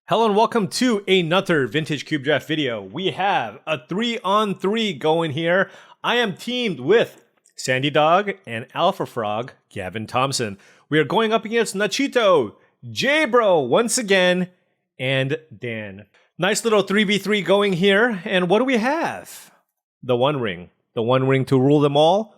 Hello and welcome to another Vintage Cube Draft video. We have a 3-on-3 going here. I am teamed with Sandy Dog and Alpha Frog, Gavin Thompson. We are going up against Nachito, J-Bro once again, and Dan. Nice little 3v3 going here. And what do we have? The One Ring. The One Ring to rule them all.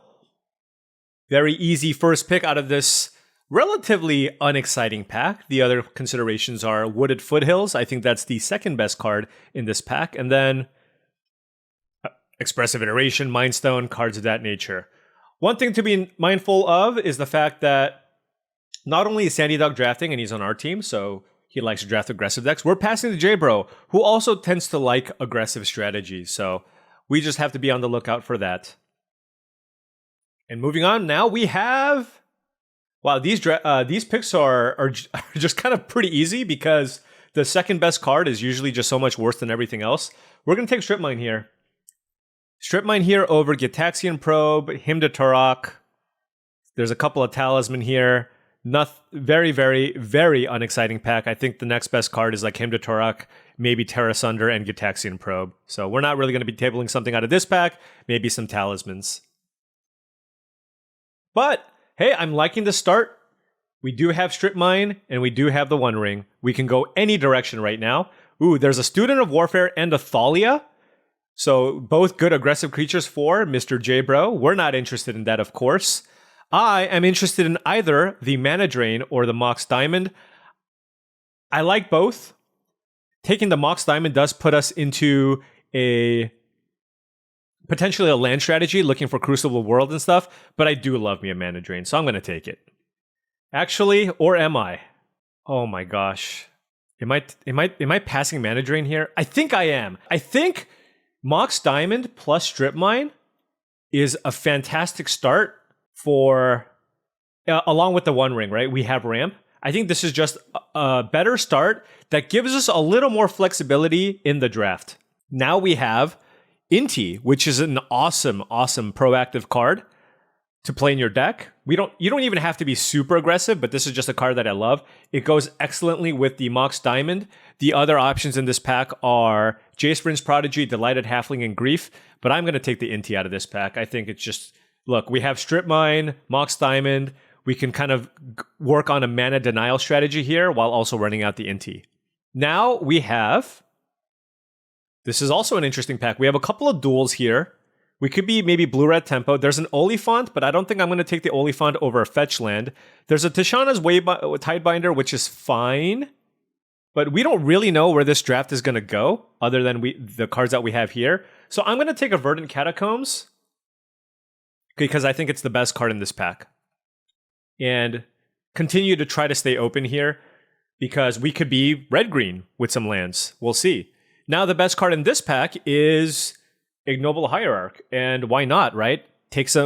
Very easy first pick out of this relatively unexciting pack. The other considerations are Wooded Foothills. I think that's the second best card in this pack. And then Expressive Iteration, Mind Stone, cards of that nature. One thing to be mindful of is the fact that not only is Sandy Dog drafting, and he's on our team, so he likes to draft aggressive decks, we're passing to J-Bro, who also tends to like aggressive strategies. So we just have to be on the lookout for that. And moving on, now we have... Wow, these picks are just kind of pretty easy because the second best card is usually just so much worse than everything else. We're going to take Strip Mine here. Strip Mine here over Gitaxian Probe, Hymn to Turok. There's a couple of Talisman here. Very, very, very unexciting pack. I think the next best card is like Hymn to Turok, maybe Terra Sunder, and Gitaxian Probe. So we're not really going to be tabling something out of this pack. Maybe some Talismans. But... hey, I'm liking the start. We do have Strip Mine, and we do have the One Ring. We can go any direction right now. Ooh, there's a Student of Warfare and a Thalia. So both good aggressive creatures for Mr. J-Bro. We're not interested in that, of course. I am interested in either the Mana Drain or the Mox Diamond. I like both. Taking the Mox Diamond does put us into potentially a land strategy, looking for Crucible of Worlds and stuff, but I do love me a Mana Drain, so I'm going to take it. Actually, or am I? Oh my gosh. Am I passing Mana Drain here? I think I am. I think Mox Diamond plus Strip Mine is a fantastic start for, along with the One Ring, right? We have Ramp. I think this is just a better start that gives us a little more flexibility in the draft. Now we have Inti, which is an awesome proactive card to play in your deck. You don't even have to be super aggressive, but this is just a card that I love. It goes excellently with the Mox Diamond. The other options in this pack are Jace Vryn's Prodigy, Delighted Halfling, and Grief, but I'm going to take the Inti out of this pack. I think it's just, look, we have Strip Mine, Mox Diamond. We can kind of work on a mana denial strategy here while also running out the Inti. Now we have... this is also an interesting pack. We have a couple of duels here. We could be maybe Blue-Red Tempo. There's an Oliphant, but I don't think I'm going to take the Oliphant over a fetch land. There's a Tishana's Tidebinder, which is fine. But we don't really know where this draft is going to go, other than the cards that we have here. So I'm going to take a Verdant Catacombs, because I think it's the best card in this pack. And continue to try to stay open here, because we could be red-green with some lands. We'll see. Now, the best card in this pack is Ignoble Hierarch. And why not, right?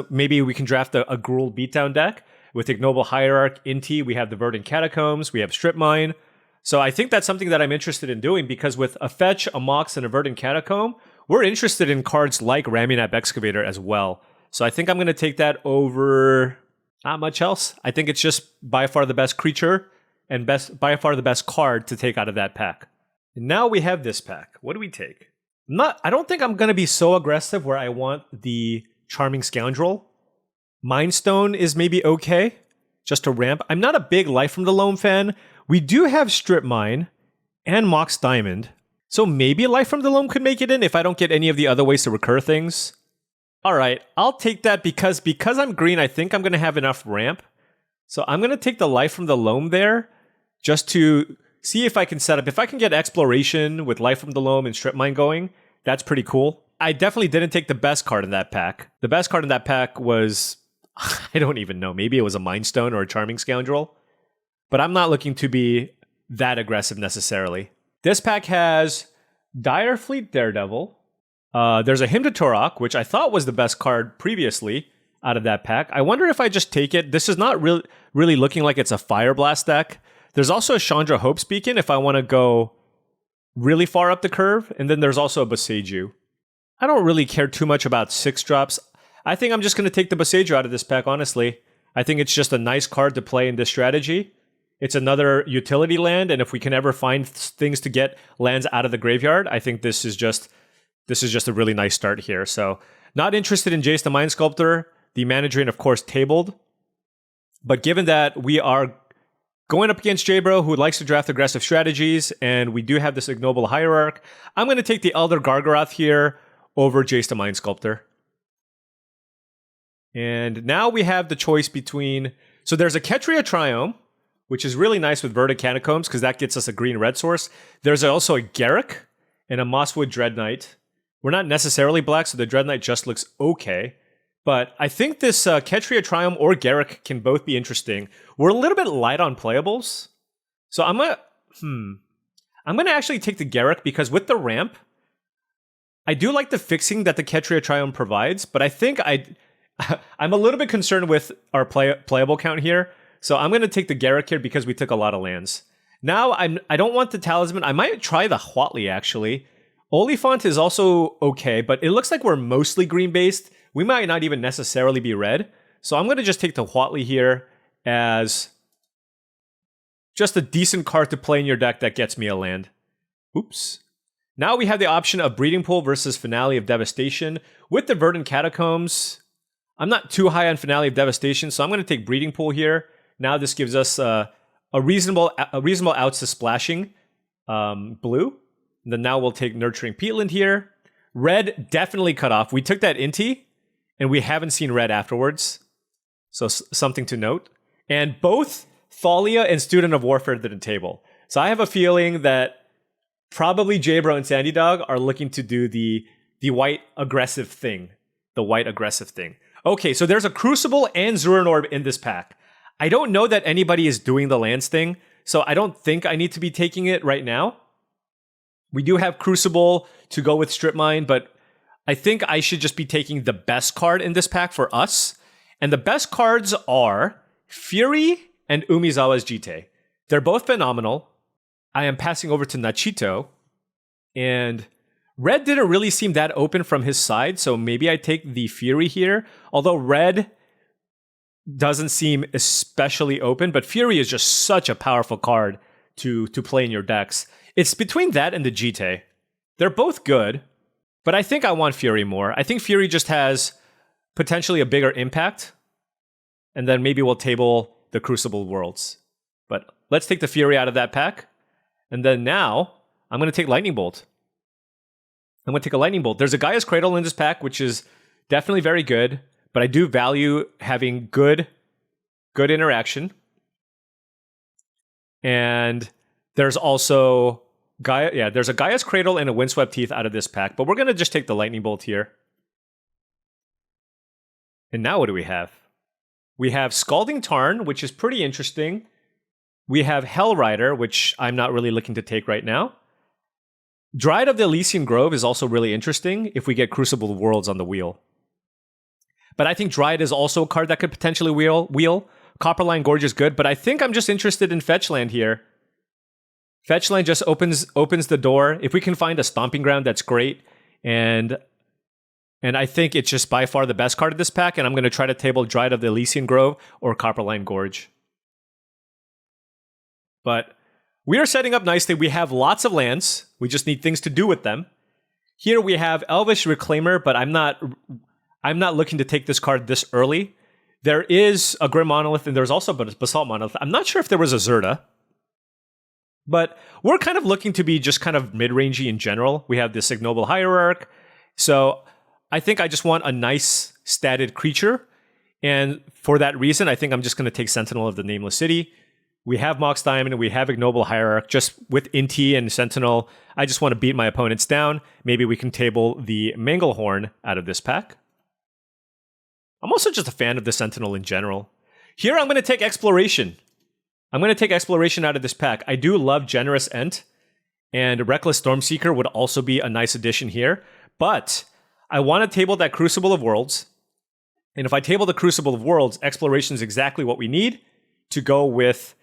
Maybe we can draft a Gruul Beatdown deck. With Ignoble Hierarch, Inti, we have the Verdant Catacombs, we have Strip Mine. So I think that's something that I'm interested in doing, because with a Fetch, a Mox, and a Verdant Catacomb, we're interested in cards like Ramunap Excavator as well. So I think I'm going to take that over not much else. I think it's just by far the best creature and by far the best card to take out of that pack. Now we have this pack. What do we take? I don't think I'm going to be so aggressive where I want the Charming Scoundrel. Mind Stone is maybe okay, just to ramp. I'm not a big Life from the Loam fan. We do have Strip Mine and Mox Diamond, so maybe Life from the Loam could make it in if I don't get any of the other ways to recur things. All right, I'll take that because I'm green, I think I'm going to have enough ramp. So I'm going to take the Life from the Loam there just to... see if I can set up. If I can get Exploration with Life from the Loam and Strip Mine going, that's pretty cool. I definitely didn't take the best card in that pack. The best card in that pack was, I don't even know, maybe it was a Mind Stone or a Charming Scoundrel. But I'm not looking to be that aggressive necessarily. This pack has Dire Fleet Daredevil. There's a Hymn to Turok, which I thought was the best card previously out of that pack. I wonder if I just take it. This is not really looking like it's a Fire Blast deck. There's also a Chandra Hope's Beacon if I want to go really far up the curve. And then there's also a Boseiju. I don't really care too much about 6-drops. I think I'm just going to take the Boseiju out of this pack, honestly. I think it's just a nice card to play in this strategy. It's another utility land, and if we can ever find things to get lands out of the graveyard, I think this is just a really nice start here. So not interested in Jace the Mind Sculptor. The Mana Drain, of course, tabled. But given that we are going up against J-Bro, who likes to draft aggressive strategies, and we do have this ignoble hierarch, I'm going to take the Elder Gargaroth here over Jace the Mind Sculptor. And now we have the choice between... So there's a Ketria Triome, which is really nice with Verdant Catacombs, because that gets us a green-red source. There's also a Garruk and a Mosswood Dread Knight. We're not necessarily black, so the Dread Knight just looks okay. But I think this Ketria Triome or Garruk can both be interesting. We're a little bit light on playables. So I'm gonna actually take the Garruk, because with the ramp, I do like the fixing that the Ketria Triome provides, but I think I'm a little bit concerned with our playable count here. So I'm going to take the Garruk here because we took a lot of lands. Now I don't want the Talisman. I might try the Huatli actually. Oliphant is also okay, but it looks like we're mostly green based. We might not even necessarily be red. So I'm going to just take the Huatli here as just a decent card to play in your deck that gets me a land. Oops. Now we have the option of Breeding Pool versus Finale of Devastation. With the Verdant Catacombs, I'm not too high on Finale of Devastation, so I'm going to take Breeding Pool here. Now this gives us a reasonable outs to splashing blue. And then now we'll take Nurturing Peatland here. Red definitely cut off. We took that Inti, and we haven't seen red afterwards. So something to note. And both Thalia and Student of Warfare to the table. So I have a feeling that probably J-Bro and Sandy Dog are looking to do the white aggressive thing. The white aggressive thing. Okay, so there's a Crucible and Zuran Orb in this pack. I don't know that anybody is doing the lands thing, so I don't think I need to be taking it right now. We do have Crucible to go with Strip Mine, but I think I should just be taking the best card in this pack for us. And the best cards are Fury and Umizawa's Jite. They're both phenomenal. I am passing over to Nachito, and red didn't really seem that open from his side, so maybe I take the Fury here. Although red doesn't seem especially open, but Fury is just such a powerful card to play in your decks. It's between that and the Jite. They're both good, but I think I want Fury more. I think Fury just has potentially a bigger impact, and then maybe we'll table the Crucible of Worlds. But let's take the Fury out of that pack, and then now I'm going to take Lightning Bolt. I'm going to take a Lightning Bolt. There's a Gaia's Cradle in this pack, which is definitely very good, but I do value having good interaction. And there's also there's a Gaia's Cradle and a Windswept Teeth out of this pack, but we're going to just take the Lightning Bolt here. And now what do we have? We have Scalding Tarn, which is pretty interesting. We have Hellrider, which I'm not really looking to take right now. Dryad of the Elysian Grove is also really interesting if we get Crucible of Worlds on the wheel. But I think Dryad is also a card that could potentially wheel. Copperline Gorge is good, but I think I'm just interested in Fetchland here. Fetchland just opens the door. If we can find a Stomping Ground, that's great. And I think it's just by far the best card of this pack, and I'm going to try to table Dryad of the Elysian Grove or Copperline Gorge. But we are setting up nicely. We have lots of lands. We just need things to do with them. Here we have Elvish Reclaimer, but I'm not looking to take this card this early. There is a Grim Monolith, and there's also a Basalt Monolith. I'm not sure if there was a Zerta. But we're kind of looking to be just kind of mid-rangey in general. We have this Ignoble Hierarch. So I think I just want a nice statted creature. And for that reason, I think I'm just going to take Sentinel of the Nameless City. We have Mox Diamond, and we have Ignoble Hierarch. Just with Inti and Sentinel, I just want to beat my opponents down. Maybe we can table the Manglehorn out of this pack. I'm also just a fan of the Sentinel in general. Here, I'm going to take Exploration. I'm going to take Exploration out of this pack. I do love Generous Ent, and Reckless Stormseeker would also be a nice addition here. But I want to table that Crucible of Worlds. And if I table the Crucible of Worlds, Exploration is exactly what we need to go with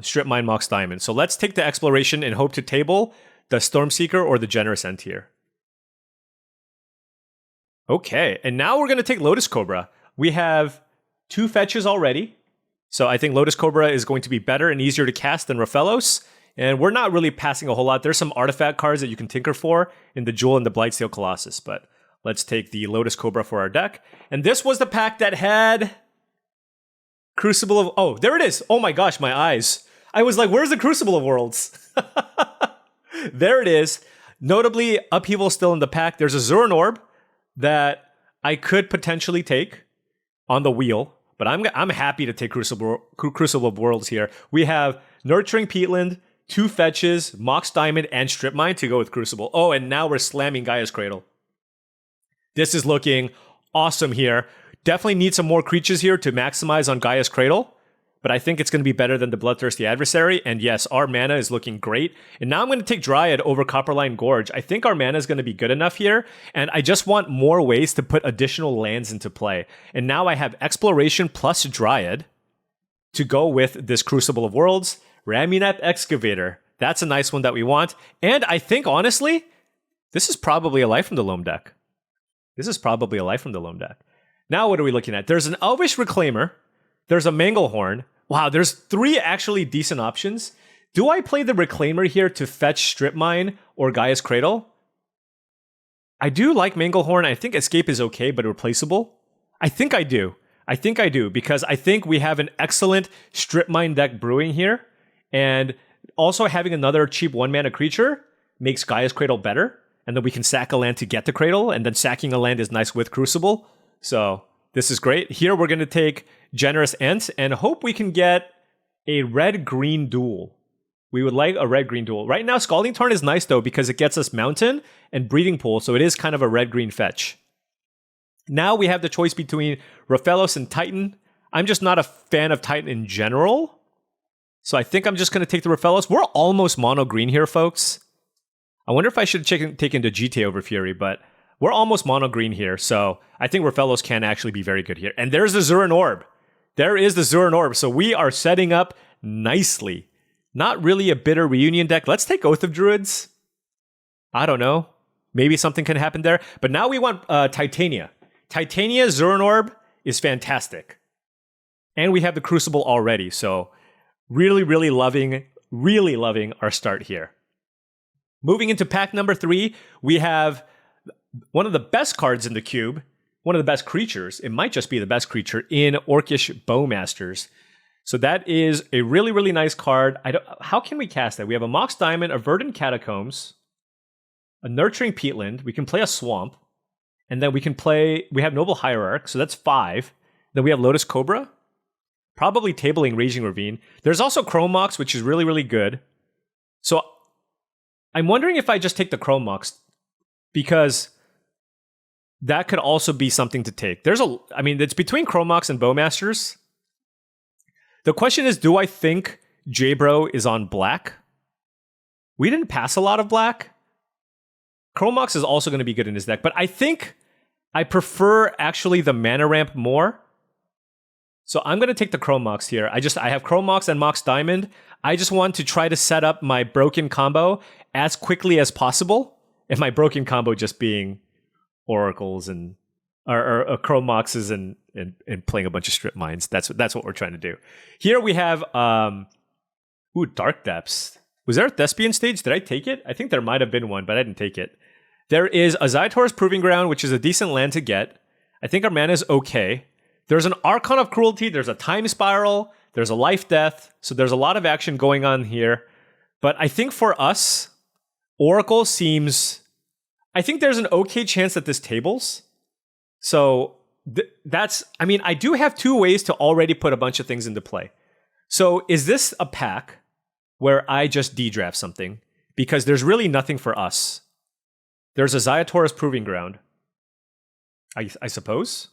Strip Mine Mox Diamond. So let's take the Exploration and hope to table the Stormseeker or the Generous Ent here. Okay, and now we're going to take Lotus Cobra. We have 2 fetches already. So I think Lotus Cobra is going to be better and easier to cast than Raphalos. And we're not really passing a whole lot. There's some artifact cards that you can tinker for in the Jewel and the Blightsteel Colossus. But let's take the Lotus Cobra for our deck. And this was the pack that had Crucible of... Oh, there it is. Oh my gosh, my eyes. I was like, where's the Crucible of Worlds? There it is. Notably, Upheaval still in the pack. There's a Zuran Orb that I could potentially take on the wheel. But I'm happy to take Crucible of Worlds here. We have Nurturing Peatland, 2 fetches, Mox Diamond, and Strip Mine to go with Crucible. Oh, and now we're slamming Gaia's Cradle. This is looking awesome here. Definitely need some more creatures here to maximize on Gaia's Cradle. But I think it's going to be better than the Bloodthirsty Adversary. And yes, our mana is looking great. And now I'm going to take Dryad over Copperline Gorge. I think our mana is going to be good enough here. And I just want more ways to put additional lands into play. And now I have Exploration plus Dryad to go with this Crucible of Worlds. Ramunap Excavator. That's a nice one that we want. And I think, honestly, this is probably a Life from the Loam deck. Now what are we looking at? There's an Elvish Reclaimer. There's a Manglehorn. Wow, there's 3 actually decent options. Do I play the Reclaimer here to fetch Strip Mine or Gaia's Cradle? I do like Manglehorn. I think Escape is okay, but replaceable. I think I do, because I think we have an excellent Strip Mine deck brewing here. And also having another cheap 1-mana creature makes Gaia's Cradle better. And then we can sack a land to get the Cradle. And then sacking a land is nice with Crucible. So this is great. Here we're going to take Generous Ent and hope we can get a red-green duel. We would like a red-green duel. Right now, Scalding Tarn is nice, though, because it gets us Mountain and Breeding Pool. So it is kind of a red-green fetch. Now we have the choice between Raphalos and Titan. I'm just not a fan of Titan in general. So I think I'm just going to take the Raphalos. We're almost mono green here, folks. I wonder if I should take into GTA over Fury, but we're almost mono green here. So I think Raphalos can actually be very good here. And there's the Zuran Orb. There is the Zuran Orb. So we are setting up nicely. Not really a bitter reunion deck. Let's take Oath of Druids. I don't know. Maybe something can happen there. But now we want Titania. Titania Zuran Orb is fantastic. And we have the Crucible already. So really loving our start here. Moving into pack number 3, we have one of the best cards in the cube, one of the best creatures. It might just be the best creature in Orcish Bowmasters. So that is a really nice card. How can we cast that? We have a Mox Diamond, a Verdant Catacombs, a Nurturing Peatland. We can play a Swamp. And then we have Noble Hierarch. So that's 5. Then we have Lotus Cobra. Probably tabling Raging Ravine. There's also Chrome Mox, which is really good. So I'm wondering if I just take the Chrome Mox, because that could also be something to take. It's between Chrome Mox and Bowmasters. The question is, do I think J-Bro is on black? We didn't pass a lot of black. Chrome Mox is also going to be good in his deck, but I think I prefer actually the mana ramp more. So I'm going to take the Chrome Mox here. I have Chrome Mox and Mox Diamond. I just want to try to set up my broken combo as quickly as possible. And my broken combo just being Oracles and or Chrome Moxes and playing a bunch of Strip Mines. That's what we're trying to do. Here we have Dark Depths. Was there a Thespian stage? Did I take it? I think there might have been one, but I didn't take it. There is a Zaitor's Proving Ground, which is a decent land to get. I think our mana is okay. There's an Archon of Cruelty, there's a Time Spiral, there's a Life Death, so there's a lot of action going on here. But I think for us, Oracle seems... I think there's an okay chance that this tables. So I do have 2 ways to already put a bunch of things into play. So is this a pack where I just de-draft something? Because there's really nothing for us. There's a Zaitor's Proving Ground, I suppose.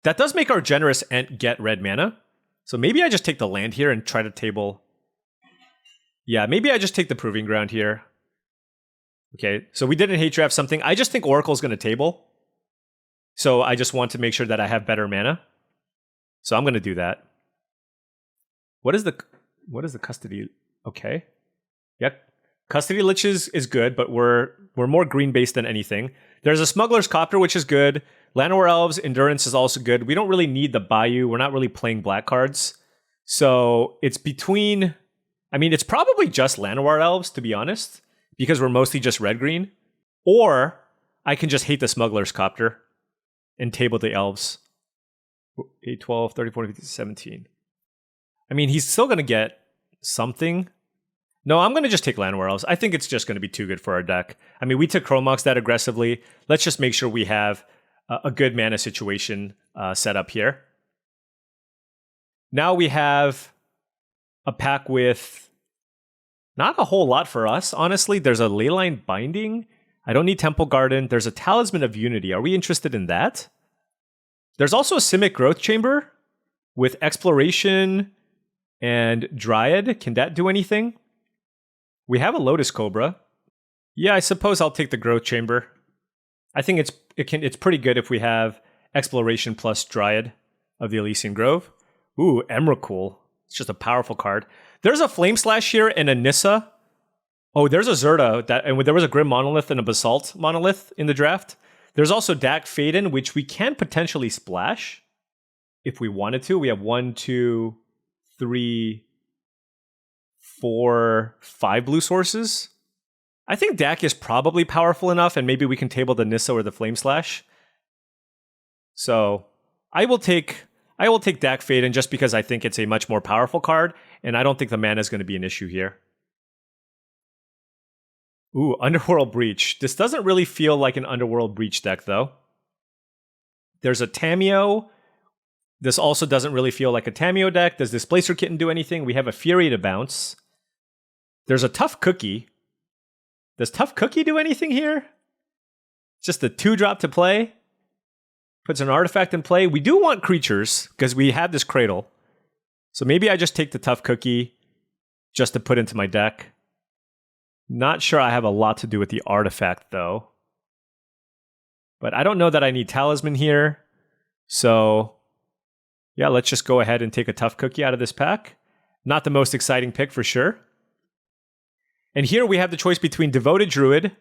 That does make our Generous Ent get red mana. So maybe I just take the land here and try to table... Yeah, maybe I just take the Proving Ground here. Okay, so we didn't hate draft something. I just think Oracle's going to table. So I just want to make sure that I have better mana. So I'm going to do that. What is the custody? Okay. Yep. Custody Lich is good, but we're more green-based than anything. There's a Smuggler's Copter, which is good. Llanowar Elves, Endurance is also good. We don't really need the Bayou. We're not really playing black cards. So it's between... I mean, it's probably just Llanowar Elves, to be honest, because we're mostly just red-green. Or I can just hate the Smuggler's Copter and table the Elves. 8, 12, 30, 40, 50, 17. I mean, he's still going to get something. No, I'm going to just take Llanowar Elves. I think it's just going to be too good for our deck. I mean, we took Chrome Mox that aggressively. Let's just make sure we have a good mana situation set up here. Now we have a pack with not a whole lot for us, honestly. There's a Leyline Binding. I don't need Temple Garden. There's a Talisman of Unity. Are we interested in that? There's also a Simic Growth Chamber with Exploration and Dryad. Can that do anything? We have a Lotus Cobra. Yeah, I suppose I'll take the Growth Chamber. I think it's pretty good if we have Exploration plus Dryad of the Elysian Grove. Ooh, Emrakul. It's just a powerful card. There's a Flame Slash here and a Nissa. Oh, there's a Zerta, and there was a Grim Monolith and a Basalt Monolith in the draft. There's also Dak Faden, which we can potentially splash if we wanted to. We have 1, 2, 3, 4, 5 blue sources. I think Dak is probably powerful enough, and maybe we can table the Nissa or the Flame Slash. So I will take Dak Faden just because I think it's a much more powerful card, and I don't think the mana is going to be an issue here. Ooh, Underworld Breach. This doesn't really feel like an Underworld Breach deck, though. There's a Tamiyo. This also doesn't really feel like a Tamiyo deck. Does Displacer Kitten do anything? We have a Fury to bounce. There's a Tough Cookie. Does Tough Cookie do anything here? Just a 2-drop to play. Puts an artifact in play. We do want creatures, because we have this Cradle. So maybe I just take the Tough Cookie just to put into my deck. Not sure I have a lot to do with the artifact, though. But I don't know that I need Talisman here. So, yeah, let's just go ahead and take a Tough Cookie out of this pack. Not the most exciting pick for sure. And here we have the choice between Devoted Druid.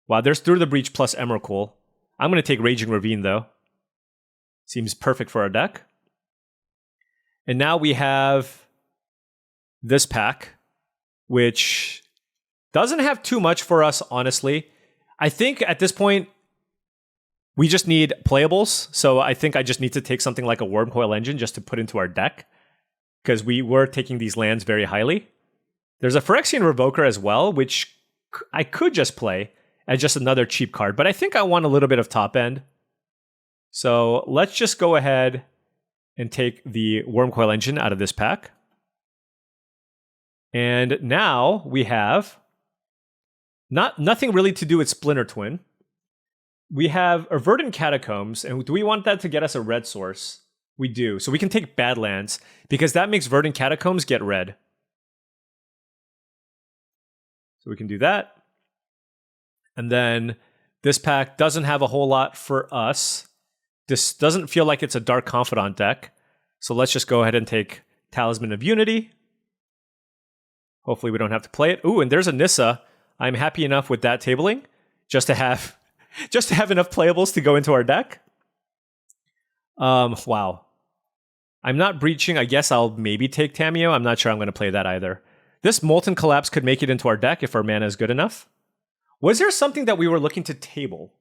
Wow, there's Through the Breach plus Emrakul. I'm going to take Raging Ravine, though. Seems perfect for our deck. And now we have this pack, which doesn't have too much for us, honestly. I think at this point, we just need playables. So I think I just need to take something like a Wormcoil Engine just to put into our deck, because we were taking these lands very highly. There's a Phyrexian Revoker as well, which I could just play as just another cheap card, but I think I want a little bit of top end. So let's just go ahead and take the Wormcoil Engine out of this pack. And now we have nothing really to do with Splinter Twin. We have a Verdant Catacombs, and do we want that to get us a red source? We do. So we can take Badlands, because that makes Verdant Catacombs get red. So we can do that. And then this pack doesn't have a whole lot for us. This doesn't feel like it's a Dark Confidant deck. So let's just go ahead and take Talisman of Unity. Hopefully we don't have to play it. Ooh, and there's a Nissa. I'm happy enough with that tabling just to have enough playables to go into our deck. Wow. I'm not breaching. I guess I'll maybe take Tamiyo. I'm not sure I'm going to play that either. This Molten Collapse could make it into our deck if our mana is good enough. Was there something that we were looking to table?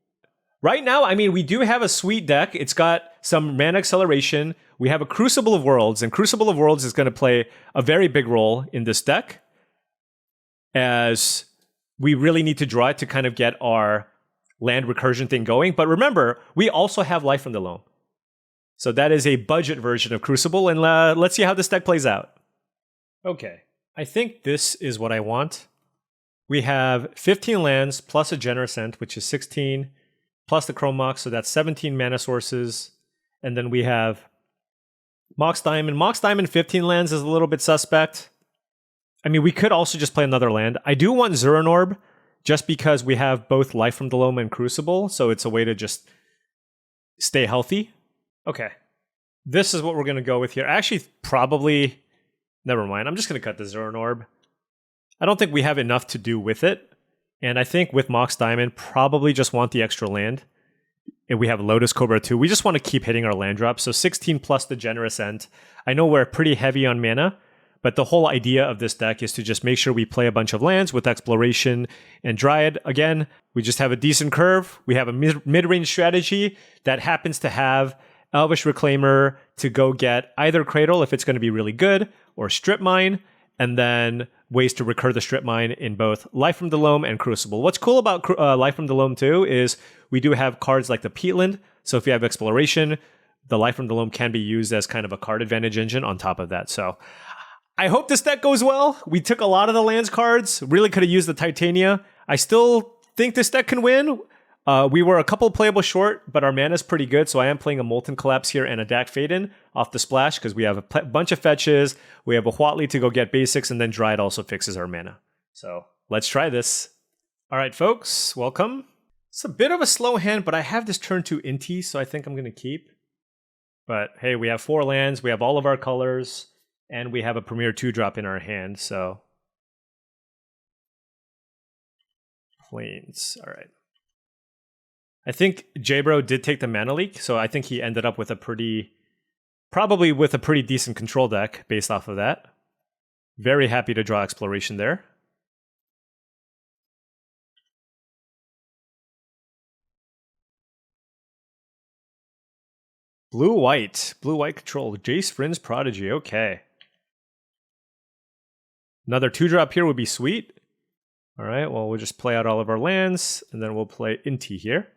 Right now, I mean, we do have a sweet deck. It's got some mana acceleration. We have a Crucible of Worlds, and Crucible of Worlds is going to play a very big role in this deck, as we really need to draw it to kind of get our land recursion thing going. But remember, we also have Life from the Loam. So that is a budget version of Crucible, and let's see how this deck plays out. Okay, I think this is what I want. We have 15 lands plus a Generous Ent, which is 16, plus the Chrome Mox, so that's 17 mana sources. And then we have Mox Diamond. Mox Diamond 15 lands is a little bit suspect. I mean, we could also just play another land. I do want Zuranorb, just because we have both Life from the Loam and Crucible, so it's a way to just stay healthy. Okay. This is what we're going to go with here. Actually, probably... Never mind. I'm just going to cut the Zuranorb. I don't think we have enough to do with it. And I think with Mox Diamond, probably just want the extra land. And we have Lotus Cobra too. We just want to keep hitting our land drops. So 16 plus the Generous End. I know we're pretty heavy on mana, but the whole idea of this deck is to just make sure we play a bunch of lands with Exploration and Dryad. Again, we just have a decent curve. We have a mid-range strategy that happens to have Elvish Reclaimer to go get either Cradle if it's going to be really good, or Strip Mine, and then ways to recur the Strip Mine in both Life from the Loam and Crucible. What's cool about Life from the Loam too is we do have cards like the Peatland. So if you have Exploration, the Life from the Loam can be used as kind of a card advantage engine on top of that. So I hope this deck goes well. We took a lot of the lands cards. Really could have used the Titania. I still think this deck can win. We were a couple playable short, but our mana is pretty good, so I am playing a Molten Collapse here and a Dak Faden off the splash because we have a bunch of fetches, we have a Huatli to go get basics, and then Dryad also fixes our mana. So let's try this. All right, folks, welcome. It's a bit of a slow hand, but I have this turn 2 Inti, so I think I'm going to keep. But hey, we have 4 lands, we have all of our colors, and we have a Premier 2-drop in our hand, so... Plains, all right. I think J-Bro did take the mana leak, so I think he ended up with probably with a pretty decent control deck based off of that. Very happy to draw Exploration there. Blue-white control, Jace Vryn's Prodigy, okay. Another 2-drop here would be sweet. All right, well, we'll just play out all of our lands, and then we'll play Inti here.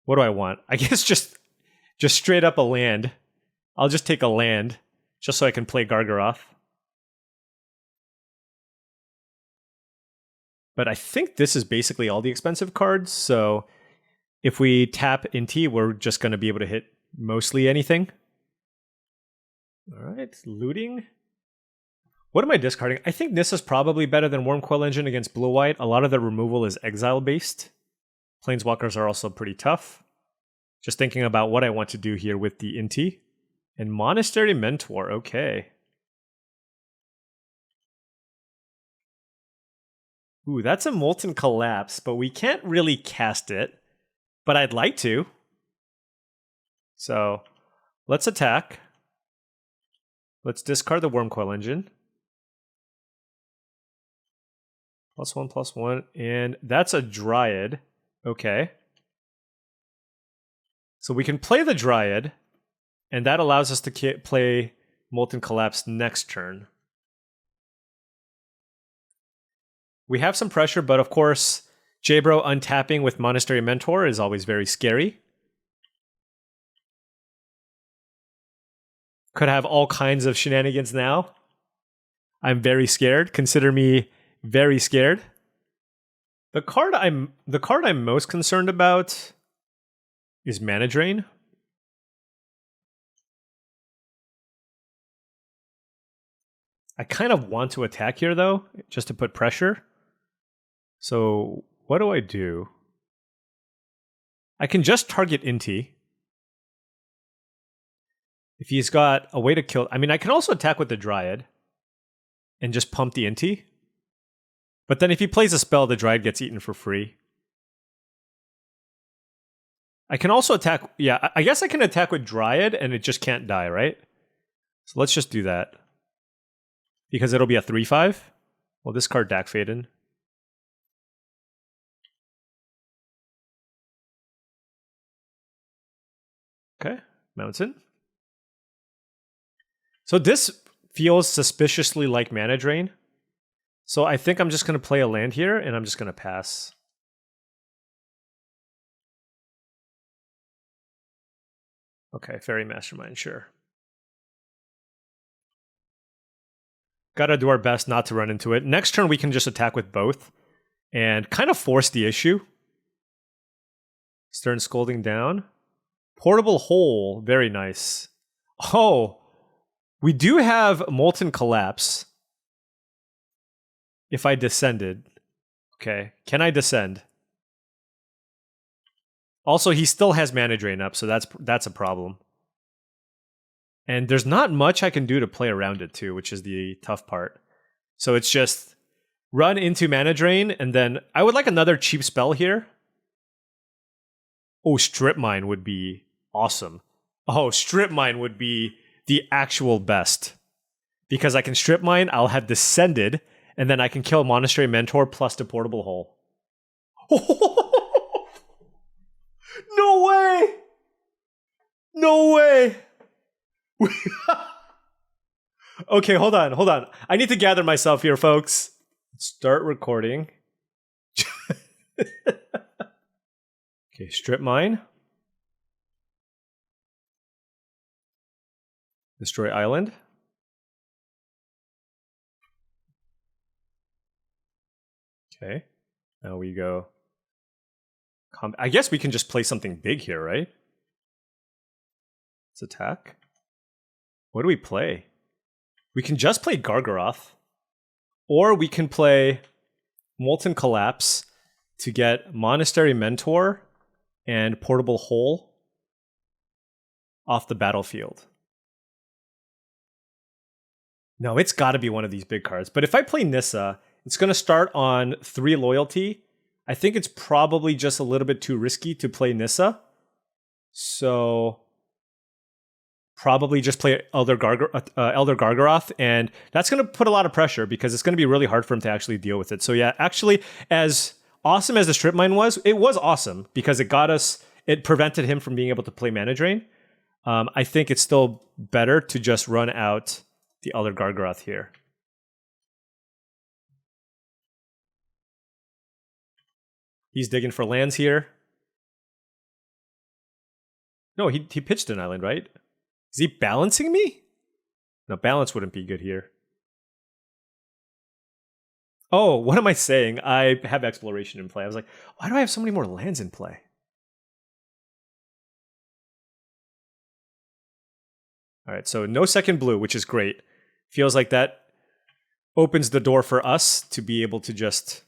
What do I want? I guess just straight up a land. I'll just take a land, just so I can play Gargaroth. But I think this is basically all the expensive cards, so if we tap Inti, we're just going to be able to hit mostly anything. All right, looting. What am I discarding? I think this is probably better than Wormcoil Engine against blue-white. A lot of the removal is exile-based. Planeswalkers are also pretty tough. Just thinking about what I want to do here with the Inti. And Monastery Mentor, okay. Ooh, that's a Molten Collapse, but we can't really cast it. But I'd like to. So, let's attack. Let's discard the Wormcoil Engine. +1/+1, and that's a Dryad. Okay. So we can play the Dryad, and that allows us to play Molten Collapse next turn. We have some pressure, but of course, J-Bro untapping with Monastery Mentor is always very scary. Could have all kinds of shenanigans now. I'm very scared. Consider me very scared. The card I'm most concerned about is Mana Drain. I kind of want to attack here though, just to put pressure. So what do I do? I can just target Inti. If he's got a way to kill... I mean, I can also attack with the Dryad and just pump the Inti. But then if he plays a spell, the Dryad gets eaten for free. I can also attack... Yeah, I guess I can attack with Dryad and it just can't die, right? So let's just do that. Because it'll be a 3/5. We'll discard Dak Faden. Okay, Mountain. So this feels suspiciously like Mana Drain. So I think I'm just going to play a land here, and I'm just going to pass. Okay, Fairy Mastermind, sure. Gotta do our best not to run into it. Next turn, we can just attack with both and kind of force the issue. Stern Scolding down. Portable Hole, very nice. Oh, we do have Molten Collapse. If I descended. Okay, can I descend? Also, he still has Mana Drain up, so that's a problem. And there's not much I can do to play around it too, which is the tough part. So it's just run into mana drain, and then I would like another cheap spell here. Oh, Strip Mine would be awesome. Oh, Strip Mine would be the actual best. Because I can Strip Mine, I'll have Descended, and then I can kill Monastery Mentor plus the Portable Hole. No way! No way! Okay, hold on. I need to gather myself here, folks. Start recording. Okay, Strip Mine. Destroy Island. Okay, now we go. I guess we can just play something big here, right? Let's attack. What do we play? We can just play Gargaroth. Or we can play Molten Collapse to get Monastery Mentor and Portable Hole off the battlefield. No, it's got to be one of these big cards. But if I play Nissa, it's going to start on 3 loyalty. I think it's probably just a little bit too risky to play Nissa. So probably just play Elder Gargaroth, and that's going to put a lot of pressure because it's going to be really hard for him to actually deal with it. So yeah, actually, as awesome as the Strip Mine was, it was awesome because it prevented him from being able to play Mana Drain. I think it's still better to just run out the Elder Gargaroth here. He's digging for lands here. No, he pitched an island, right? Is he balancing me? No, balance wouldn't be good here. Oh, what am I saying? I have exploration in play. I was like, why do I have so many more lands in play? All right, so no second blue, which is great. Feels like that opens the door for us to be able to just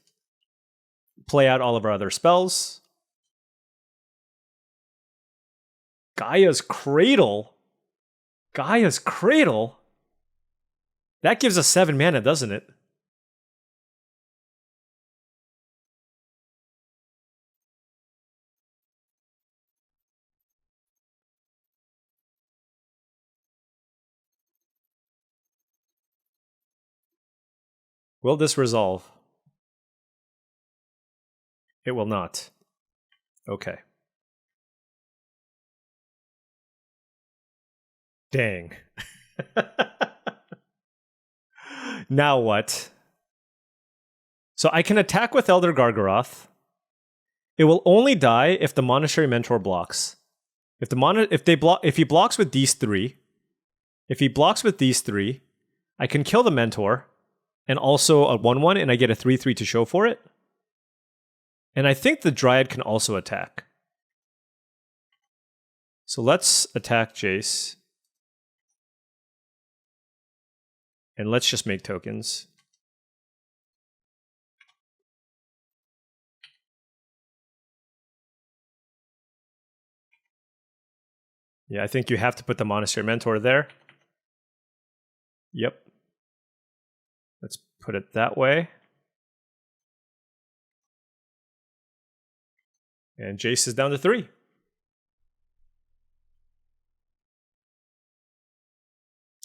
play out all of our other spells. Gaia's Cradle. Gaia's Cradle? That gives us 7 mana, doesn't it? Will this resolve? It will not. Okay. Dang. Now what? So I can attack with Elder Gargaroth. It will only die if the Monastery Mentor blocks. If he blocks with these 3, I can kill the Mentor and also a 1/1 and I get a 3/3 to show for it. And I think the Dryad can also attack. So let's attack Jace. And let's just make tokens. Yeah, I think you have to put the Monastery Mentor there. Yep. Let's put it that way. And Jace is down to 3.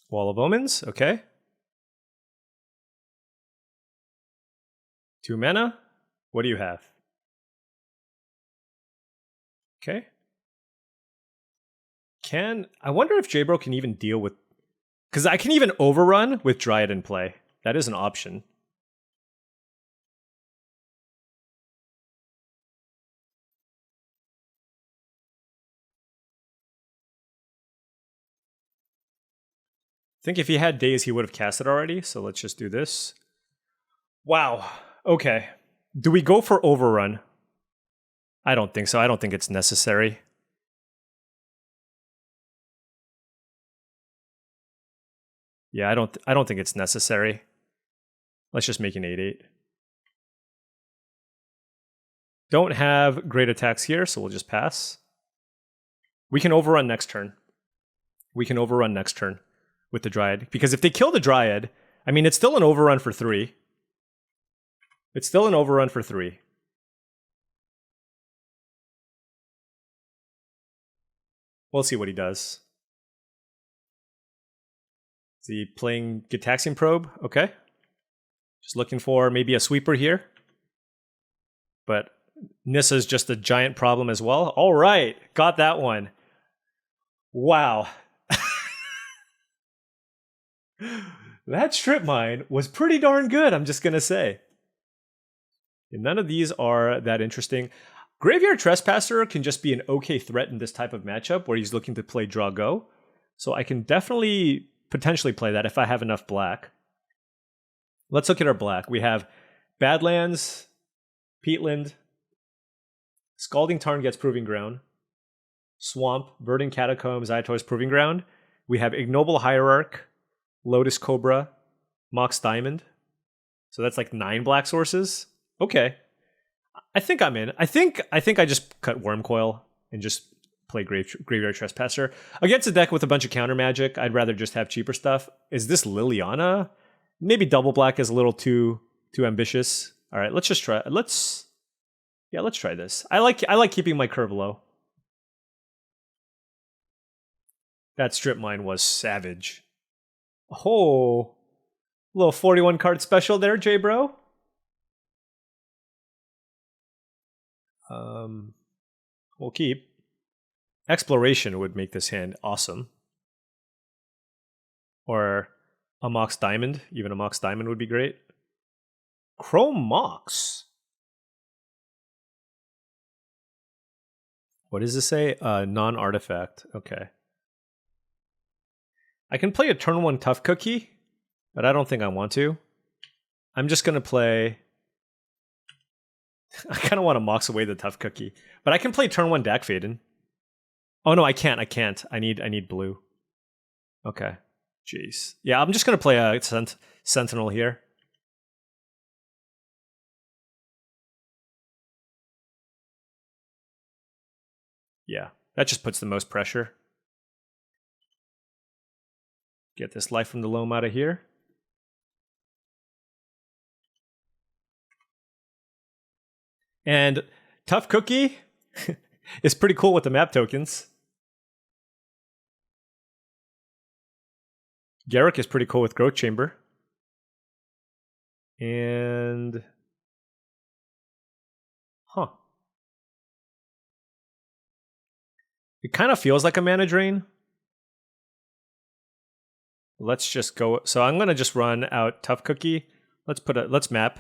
Wall of Omens, okay. 2 mana. What do you have? Okay. I wonder if J-Bro can even deal with... Because I can even overrun with Dryad in play. That is an option. I think if he had Daze, he would have cast it already. So let's just do this. Wow. Okay. Do we go for overrun? I don't think so. I don't think it's necessary. Yeah, I don't think it's necessary. Let's just make an 8/8. Don't have great attacks here, so we'll just pass. We can overrun next turn. we can overrun next turn with the Dryad. Because if they kill the Dryad, I mean, it's still an overrun for 3. It's still an overrun for 3. We'll see what he does. Is he playing Gitaxian Probe? Okay. Just looking for maybe a sweeper here. But Nissa's just a giant problem as well. All right. Got that one. Wow. That strip mine was pretty darn good, I'm just going to say. And none of these are that interesting. Graveyard Trespasser can just be an okay threat in this type of matchup where he's looking to play draw go. So I can definitely potentially play that if I have enough black. Let's look at our black. We have Badlands, Peatland, Scalding Tarn gets Proving Ground, Swamp, Verdant Catacombs, Ayator's Proving Ground. We have Ignoble Hierarch, Lotus Cobra, Mox Diamond. So that's like 9 black sources. Okay. I think I'm in. I think I just cut Wormcoil and just play Graveyard Trespasser. Against a deck with a bunch of counter magic, I'd rather just have cheaper stuff. Is this Liliana? Maybe double black is a little too ambitious. All right, let's just try. Let's try this. I like keeping my curve low. That strip mine was savage. Oh, little 41 card special there, J bro. We'll keep. Exploration would make this hand awesome. Or a Mox Diamond. Even a Mox Diamond would be great. Chrome Mox. What does this say? Non-artifact. Okay. I can play a turn 1 Tough Cookie, but I don't think I want to. I'm just going to play... I kind of want to Mox away the Tough Cookie. But I can play turn 1 Dak Faden. Oh no, I can't. I need blue. Okay. Jeez. Yeah, I'm just going to play a Sentinel here. Yeah, that just puts the most pressure. Get this Life from the Loam out of here. And Tough Cookie is pretty cool with the map tokens. Garrick is pretty cool with Growth Chamber. And... Huh. It kind of feels like a mana drain. Let's just go... So I'm going to just run out Tough Cookie. Let's map.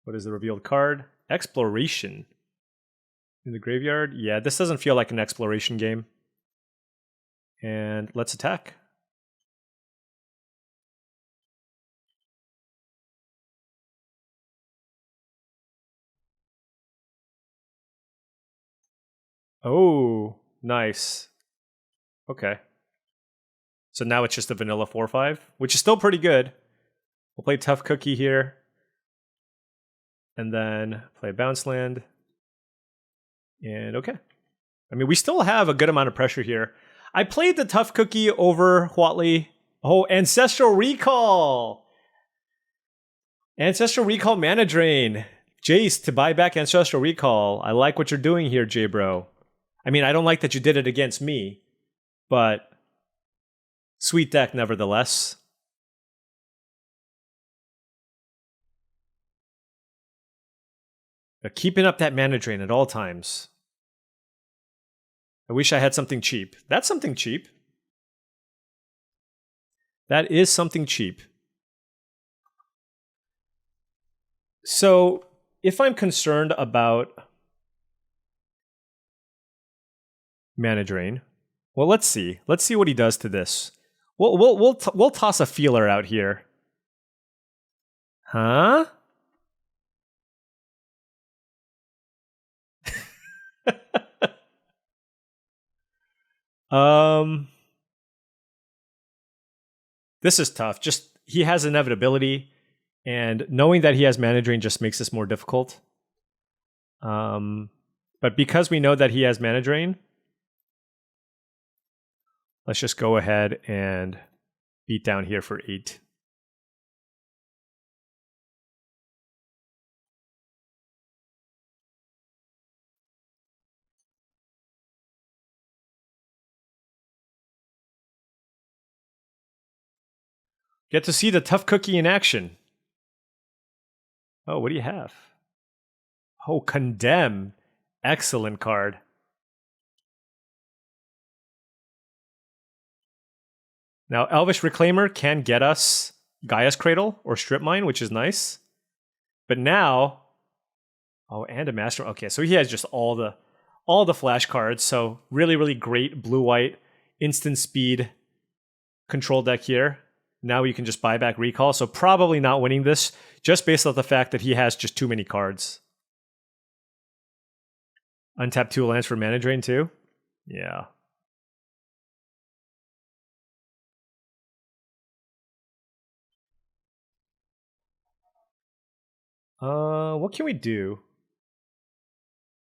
What is the revealed card? Exploration. In the graveyard? Yeah, this doesn't feel like an exploration game. And let's attack. Oh, nice. Okay. So now it's just a vanilla 4/5, which is still pretty good. We'll play Tough Cookie here. And then play Bounce Land. And okay. I mean, we still have a good amount of pressure here. I played the Tough Cookie over Huatli. Oh, Ancestral Recall! Ancestral Recall Mana Drain. Jace to buy back Ancestral Recall. I like what you're doing here, J-Bro. I mean, I don't like that you did it against me, but sweet deck nevertheless. But keeping up that mana drain at all times. I wish I had something cheap. That's something cheap. That is something cheap. So, if I'm concerned about mana drain, well, let's see. Let's see what he does to this. We'll toss a feeler out here. Huh? This is tough. Just he has inevitability, and knowing that he has mana drain just makes this more difficult. But because we know that he has mana drain, Let's just go ahead and beat down here for 8. Get to see the tough cookie in action. Oh, what do you have? Oh, Condemn. Excellent card. Now, Elvish Reclaimer can get us Gaia's Cradle or Strip Mine, which is nice. But now, oh, and a Master. Okay, so he has just all the flash cards. So really, really great blue-white instant speed control deck here. Now you can just buy back Recall. So probably not winning this, just based on the fact that he has just too many cards. Untap 2 lands for mana drain too? Yeah. What can we do?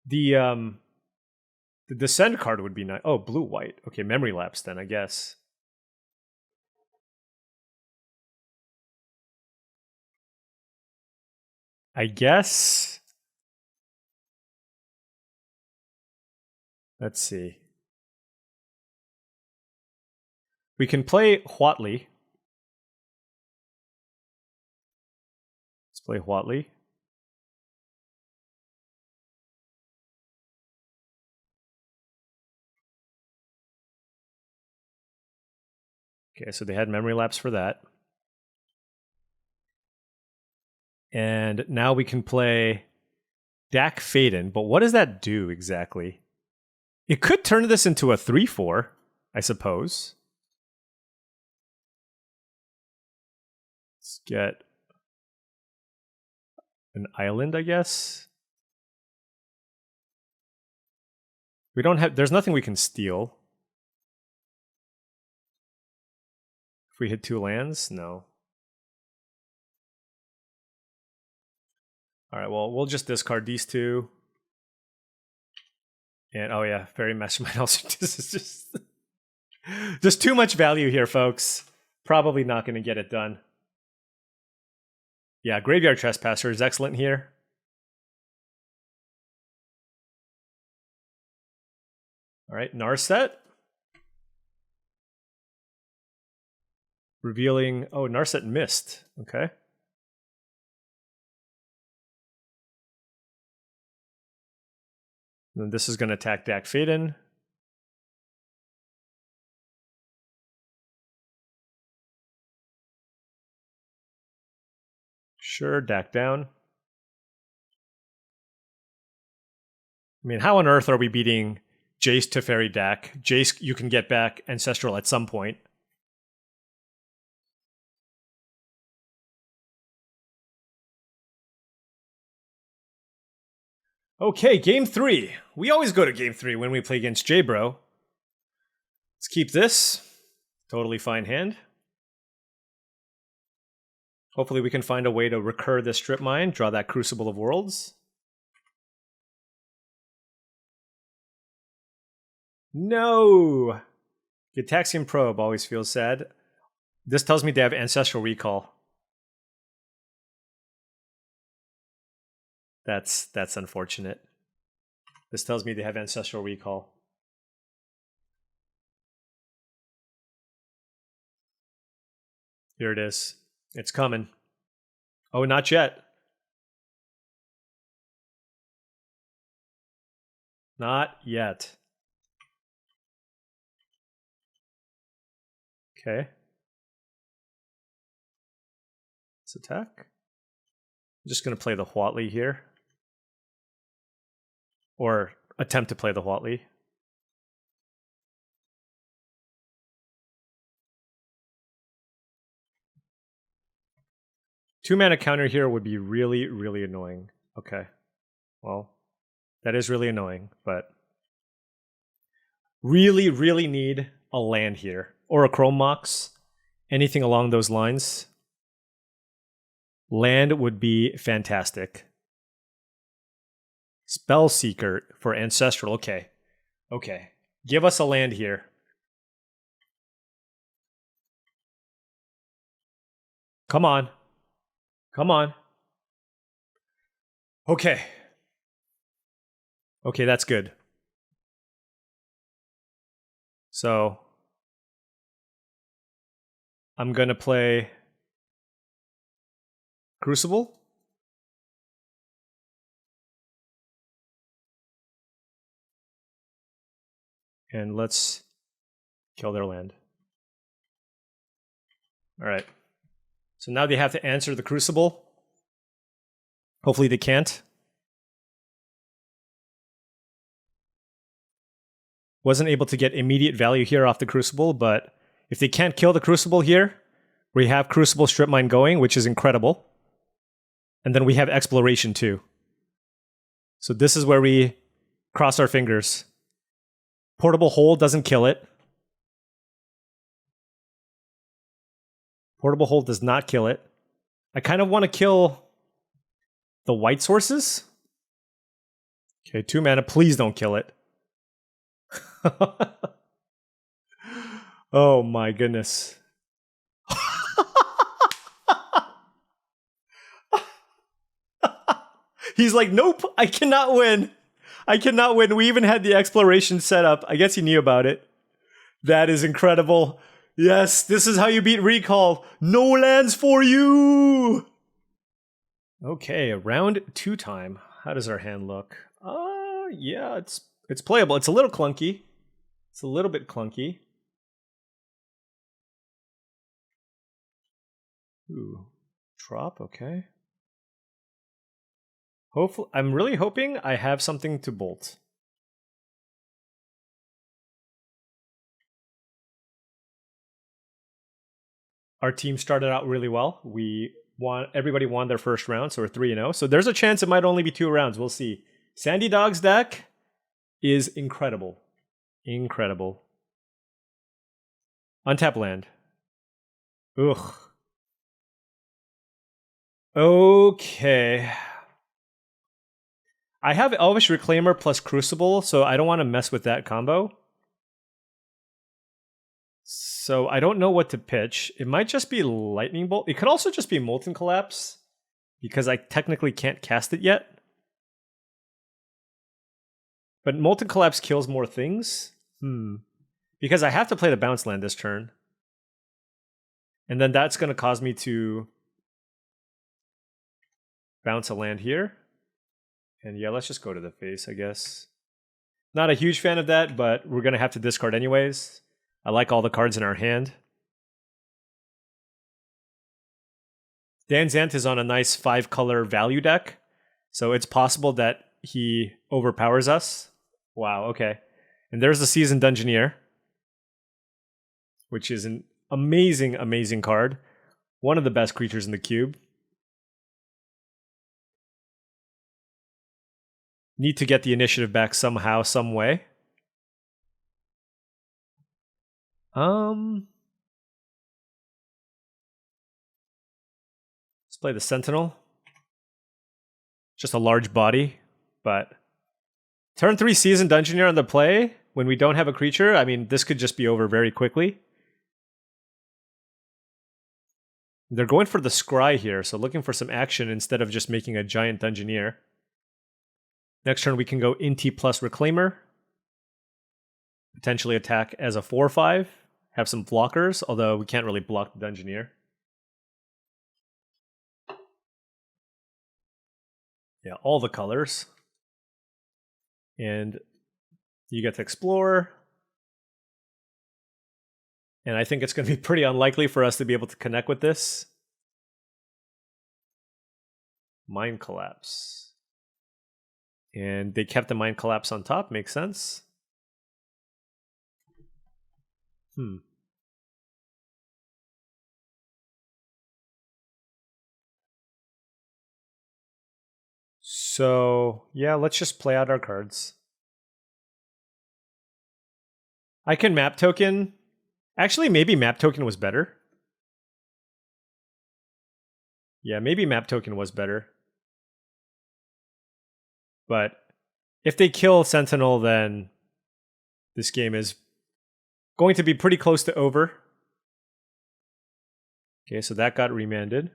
The Descend card would be nice. Oh, blue-white. Okay, Memory Lapse then, I guess. Let's see. We can play Huatli. Let's play Huatli. Okay, so they had Memory Lapse for that. And now we can play Dak Faden, but what does that do exactly? It could turn this into a 3/4, I suppose. Let's get an island, I guess. We don't have, there's nothing we can steal. If we hit 2 lands, no. All right, well, we'll just discard these 2. And oh yeah, Fairy Mastermind also. This is just too much value here, folks. Probably not going to get it done. Yeah, Graveyard Trespasser is excellent here. All right, Narset. Revealing, oh, Narset missed. Okay. And then this is going to attack Dak Faden. Sure, Dak down. I mean, how on earth are we beating Jace Teferi Dak? Jace, you can get back Ancestral at some point. Okay, game 3. We always go to game 3 when we play against J-Bro. Let's keep this. Totally fine hand. Hopefully we can find a way to recur this Strip Mine, draw that Crucible of Worlds. No! Gitaxian Probe always feels sad. This tells me they have Ancestral Recall. That's unfortunate. This tells me they have Ancestral Recall. Here it is. It's coming. Oh, not yet. Not yet. Okay. Let's attack. I'm just going to play the Huatli here. Or attempt to play the Huatli. Two-mana counter here would be really, really annoying. Okay. Well, that is really annoying, but really, really need a land here. Or a Chrome Mox. Anything along those lines. Land would be fantastic. Spellseeker for Ancestral. Okay. Okay. Give us a land here. Come on. Come on. Okay. Okay, that's good. So I'm going to play Crucible. And let's kill their land. All right. So now they have to answer the Crucible. Hopefully they can't. Wasn't able to get immediate value here off the Crucible, but if they can't kill the Crucible here, we have Crucible Strip Mine going, which is incredible. And then we have Exploration too. So this is where we cross our fingers. Portable Hole doesn't kill it. Portable Hole does not kill it. I kind of want to kill the white sources. Okay, 2 mana. Please don't kill it. Oh my goodness. He's like, nope, I cannot win. I cannot win. We even had the exploration set up. I guess he knew about it. That is incredible. Yes, this is how you beat Recall. No lands for you. Okay, round 2 time. How does our hand look? Yeah, it's playable. It's a little clunky. It's a little bit clunky. Ooh, drop, okay. Hopefully, I'm really hoping I have something to bolt. Our team started out really well. Everybody won their first round, so we're 3-0. So there's a chance it might only be 2 rounds. We'll see. Sandy Dog's deck is incredible. Incredible. Untap land. Ugh. Okay. I have Elvish Reclaimer plus Crucible, so I don't want to mess with that combo. So I don't know what to pitch. It might just be Lightning Bolt. It could also just be Molten Collapse, because I technically can't cast it yet. But Molten Collapse kills more things. Because I have to play the bounce land this turn. And then that's going to cause me to bounce a land here. And yeah, let's just go to the face, I guess. Not a huge fan of that, but we're going to have to discard anyways. I like all the cards in our hand. Dan Zant is on a nice 5-color value deck, so it's possible that he overpowers us. Wow, okay. And there's the Seasoned Dungeoneer, which is an amazing, amazing card. One of the best creatures in the cube. Need to get the initiative back somehow, some way. Let's play the Sentinel. Just a large body, but turn 3 Seasoned Dungeoneer on the play when we don't have a creature. I mean, this could just be over very quickly. They're going for the Scry here, so looking for some action instead of just making a giant Dungeoneer. Next turn we can go Inti plus Reclaimer. Potentially attack as a 4/5. Have some blockers, although we can't really block the Dungeoneer. Yeah, all the colors. And you get to explore. And I think it's going to be pretty unlikely for us to be able to connect with this. Mind Collapse. And they kept the Mind Collapse on top, makes sense. So, yeah, let's just play out our cards. I can Map Token. Actually, maybe Map Token was better. Yeah, maybe Map Token was better. But if they kill Sentinel, then this game is going to be pretty close to over. Okay, so that got remanded.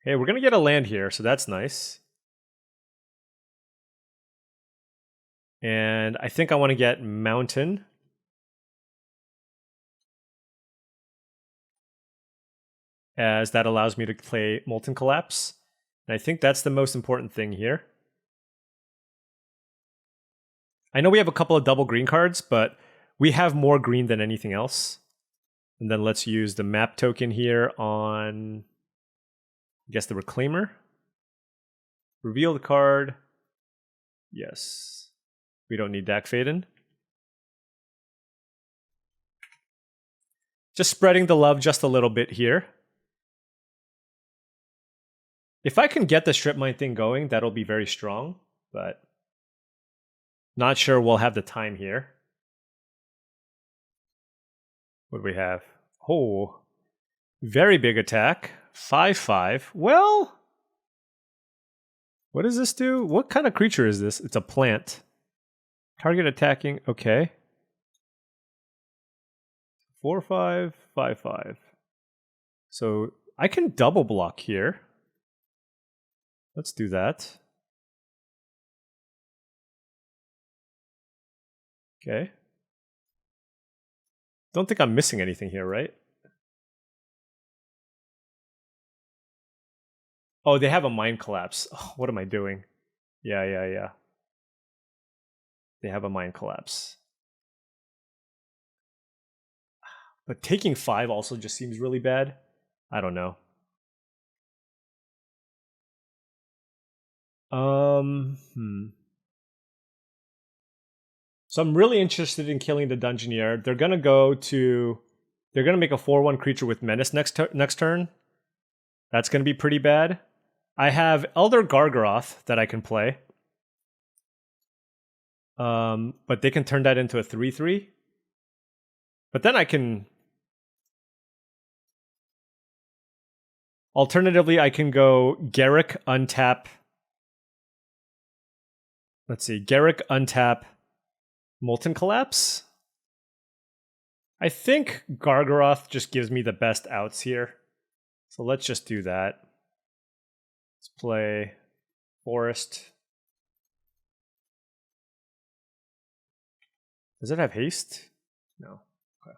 Hey, we're going to get a land here, so that's nice. And I think I want to get mountain. As that allows me to play Molten Collapse. And I think that's the most important thing here. I know we have a couple of double green cards, but we have more green than anything else. And then let's use the map token here on, I guess, the Reclaimer. Reveal the card. Yes. We don't need Dak Faden. Just spreading the love just a little bit here. If I can get the strip mine thing going, that'll be very strong, but not sure we'll have the time here. What do we have? Oh, very big attack. 5/5. Well, what does this do? What kind of creature is this? It's a plant. Target attacking. Okay. 4/5, 5/5. So I can double block here. Let's do that. Okay. Don't think I'm missing anything here, right? Oh, they have a Mind Collapse. Oh, what am I doing? Yeah. They have a Mind Collapse. But taking 5 also just seems really bad. I don't know. So I'm really interested in killing the Dungeoneer. They're gonna make a 4/1 creature with Menace next turn. That's gonna be pretty bad. I have Elder Gargaroth that I can play. But they can turn that into a 3/3. But then I can... Alternatively, I can go Garruk, untap... Let's see, Garruk, untap... Molten Collapse? I think Gargaroth just gives me the best outs here. So let's just do that. Let's play Forest. Does it have haste? No. Okay.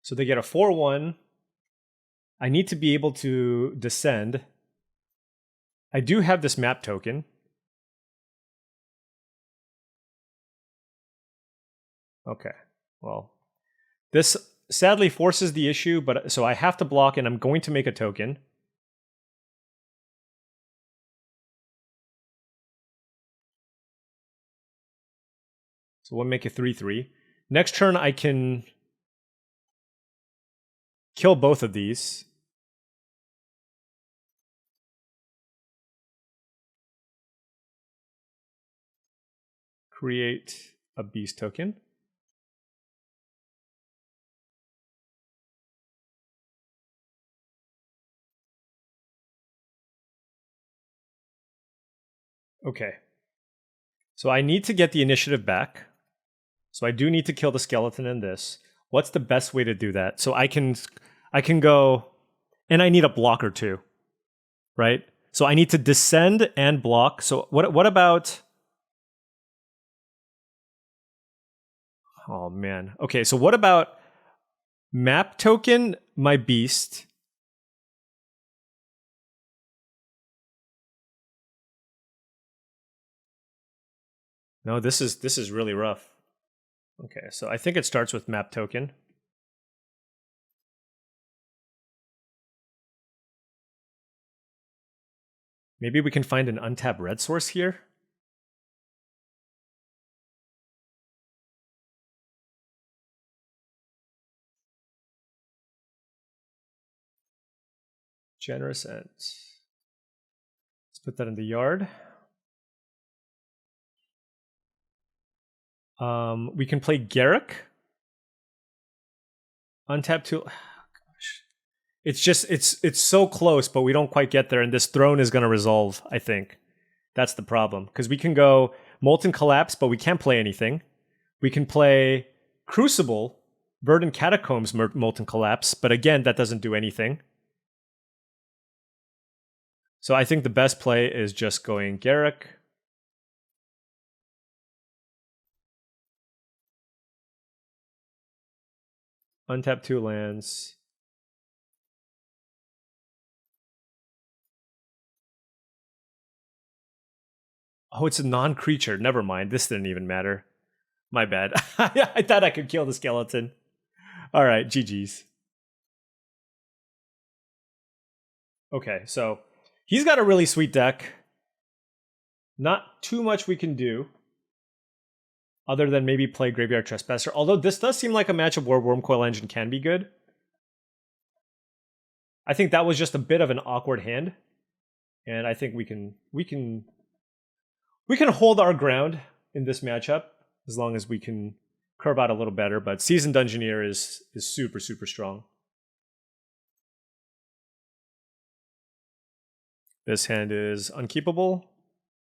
So they get a 4/1. I need to be able to descend. I do have this map token. Okay, well, this sadly forces the issue, but so I have to block and I'm going to make a token. So we'll make a 3/3. Next turn I can kill both of these. Create a beast token. Okay. So I need to get the initiative back. So I do need to kill the skeleton in this. What's the best way to do that? So I can go, and I need a blocker too, right? So I need to descend and block. So what about... Oh man. Okay, so what about map token my beast? No, this is really rough. Okay, so I think it starts with map token. Maybe we can find an untapped red source here. Generous ends. Let's put that in the yard. We can play Garruk. Untap tool. Oh, gosh. It's just it's so close, but we don't quite get there, and this throne is gonna resolve, I think. That's the problem. Because we can go Molten Collapse, but we can't play anything. We can play Crucible, Verdant Catacombs, Molten Collapse, but again, that doesn't do anything. So I think the best play is just going Garruk. Untap 2 lands. Oh, it's a non-creature. Never mind. This didn't even matter. My bad. I thought I could kill the skeleton. All right, GG's. Okay, so he's got a really sweet deck. Not too much we can do other than maybe play Graveyard Trespasser. Although this does seem like a matchup where Wormcoil Engine can be good. I think that was just a bit of an awkward hand. And I think we can hold our ground in this matchup as long as we can curve out a little better. But Seasoned Dungeoneer is super, super strong. This hand is unkeepable,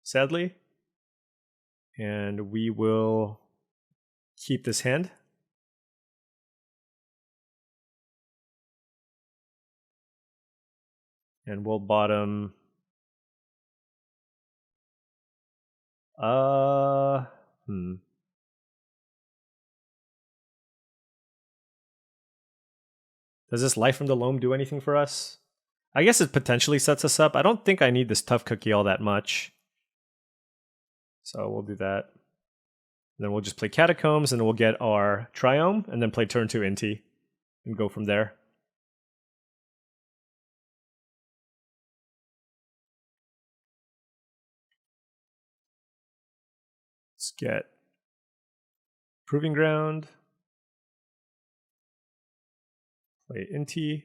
sadly. And we will keep this hand. And we'll bottom... Does this Life from the Loam do anything for us? I guess it potentially sets us up. I don't think I need this Tough Cookie all that much. So we'll do that. Then we'll just play Catacombs, and then we'll get our Triome, and then play turn 2 Inti, and go from there. Let's get Proving Ground. Play Inti.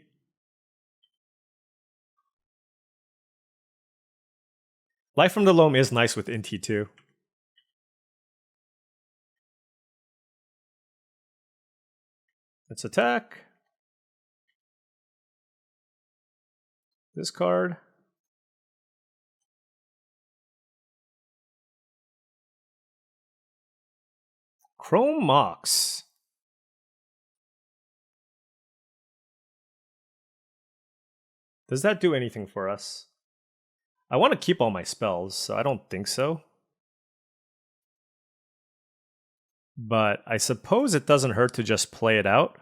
Life from the Loam is nice with Inti too. Let's attack. This card. Chrome Mox. Does that do anything for us? I want to keep all my spells, so I don't think so. But I suppose it doesn't hurt to just play it out.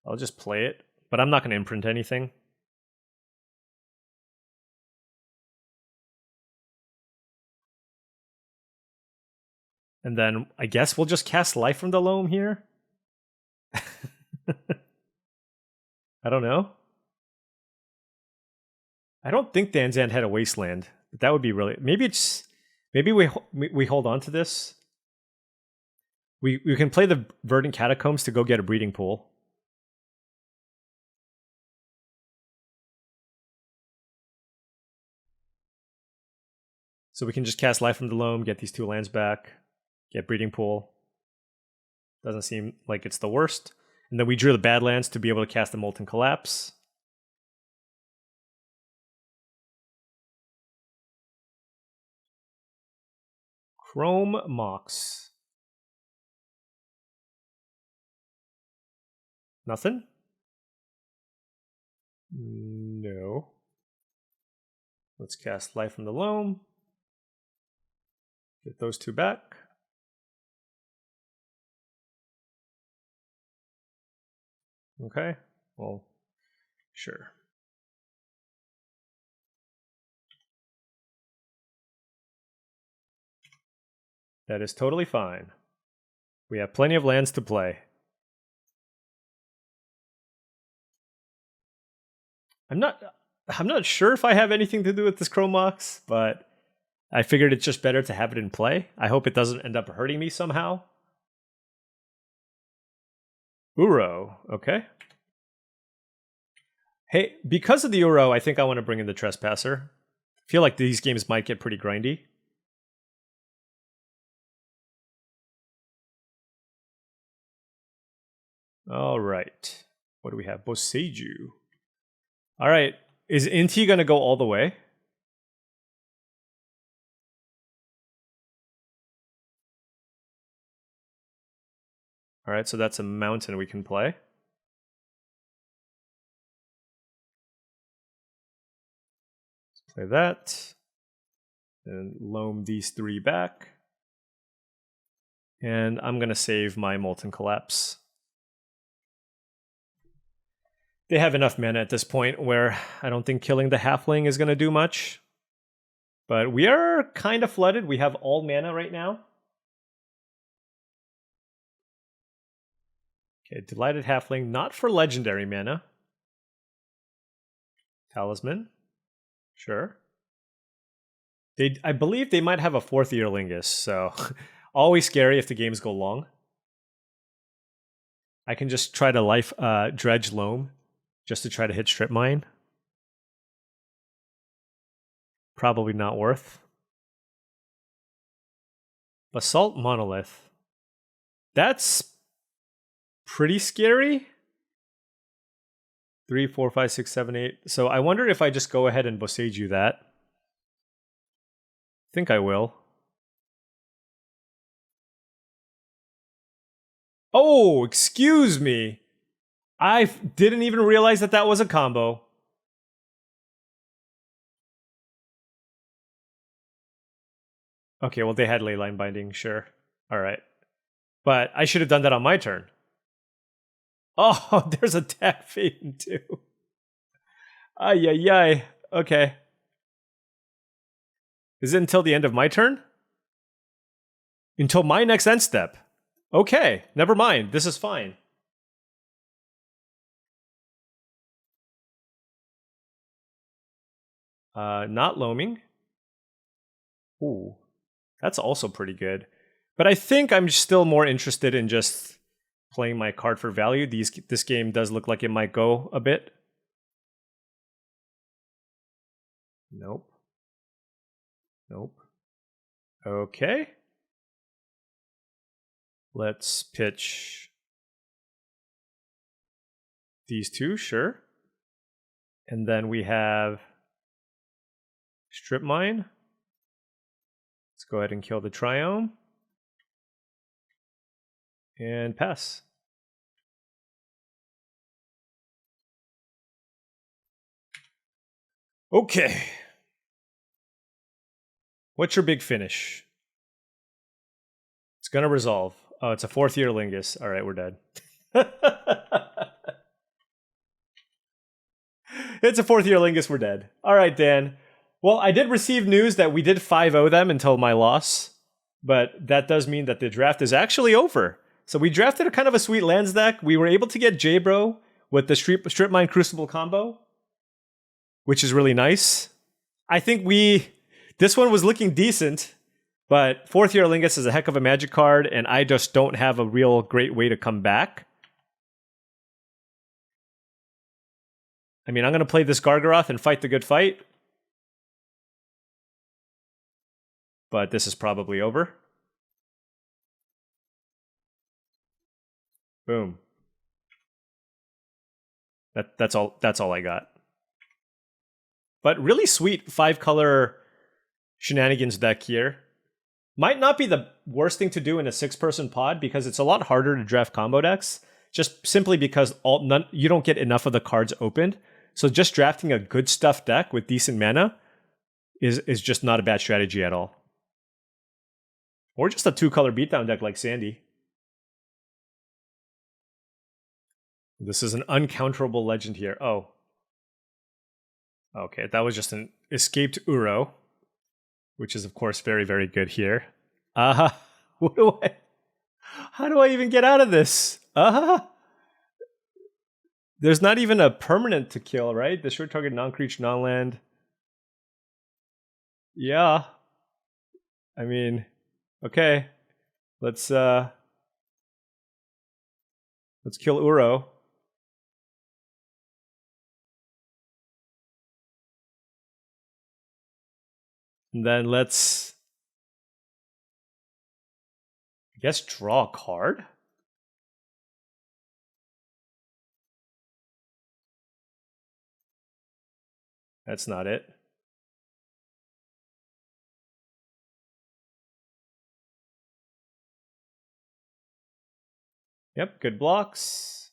I'll just play it, but I'm not going to imprint anything. And then I guess we'll just cast Life from the Loam here. I don't know. I don't think Danzan had a Wasteland, but that would be really... Maybe we hold on to this. We can play the Verdant Catacombs to go get a Breeding Pool. So we can just cast Life from the Loam, get these 2 lands back, get Breeding Pool. Doesn't seem like it's the worst. And then we drew the Badlands to be able to cast the Molten Collapse. Chrome Mox. Nothing? No. Let's cast Life from the Loam. Get those 2 back. Okay, well, sure. That is totally fine. We have plenty of lands to play. I'm not sure if I have anything to do with this Chrome Mox, but I figured it's just better to have it in play. I hope it doesn't end up hurting me somehow. Uro, okay. Hey, because of the Uro, I think I want to bring in the Trespasser. I feel like these games might get pretty grindy. All right. What do we have? Boseiju. All right. Is Inti going to go all the way? All right, so that's a mountain we can play. Let's play that. And loam these 3 back. And I'm going to save my Molten Collapse. They have enough mana at this point where I don't think killing the halfling is going to do much. But we are kind of flooded. We have all mana right now. Okay, Delighted Halfling, not for legendary mana. Talisman, sure. I believe they might have a 4th Earlingus, so always scary if the games go long. I can just try to dredge Loam just to try to hit Strip Mine. Probably not worth. Basalt Monolith. That's pretty scary. 3, 4, 5, 6, 7, 8. So I wonder if I just go ahead and Boseiju that. I think I will. Oh, excuse me. I didn't even realize that that was a combo. Okay, well, they had Leyline Binding, sure. All right. But I should have done that on my turn. Oh, there's a Tag Phaeton too. Ay, ay, ay. Okay. Is it until the end of my turn? Until my next end step. Okay, never mind. This is fine. Not loaming. Ooh, that's also pretty good. But I think I'm still more interested in just playing my card for value. This game does look like it might go a bit. Nope. Nope. Okay. Let's pitch these 2, sure. And then we have Strip Mine. Let's go ahead and kill the Triome. And pass. Okay. What's your big finish? It's gonna resolve. Oh, it's a 4th Earlingus. All right, we're dead. It's a 4th Earlingus, we're dead. All right, Dan. Well, I did receive news that we did 5-0 them until my loss, but that does mean that the draft is actually over. So we drafted a kind of a sweet lands deck. We were able to get J-Bro with the Strip Mine Crucible combo, which is really nice. I think this one was looking decent, but 4th Earlingus is a heck of a Magic card, and I just don't have a real great way to come back. I mean, I'm going to play this Gargaroth and fight the good fight. But this is probably over. Boom. That's all I got. But really sweet 5-color shenanigans deck here. Might not be the worst thing to do in a 6-person pod because it's a lot harder to draft combo decks. Just simply because you don't get enough of the cards opened. So just drafting a good stuff deck with decent mana is just not a bad strategy at all. Or just a 2-color beatdown deck like Sandy. This is an uncounterable legend here. Oh. Okay, that was just an escaped Uro, which is, of course, very, very good here. How do I even get out of this? There's not even a permanent to kill, right? The short target non-creature, non-land. Yeah. I mean, okay. Let's kill Uro. And then let's, I guess, draw a card. That's not it. Yep, good blocks.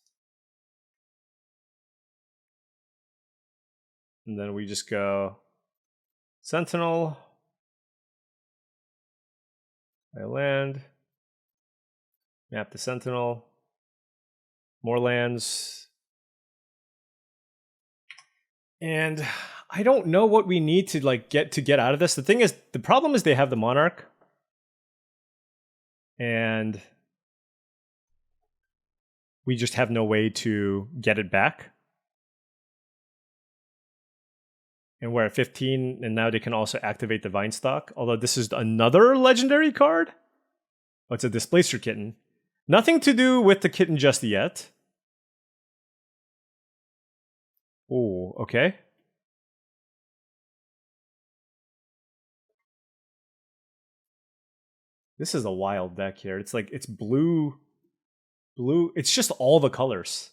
And then we just go Sentinel. I land. Map the Sentinel. More lands. And I don't know what we need to like get out of this. The thing is, the problem is they have the Monarch. And we just have no way to get it back. And we're at 15, and now they can also activate the Vinestock. Although this is another legendary card. Oh, it's a Displacer Kitten. Nothing to do with the kitten just yet. Oh, okay. This is a wild deck here. It's like, it's blue. It's just all the colors.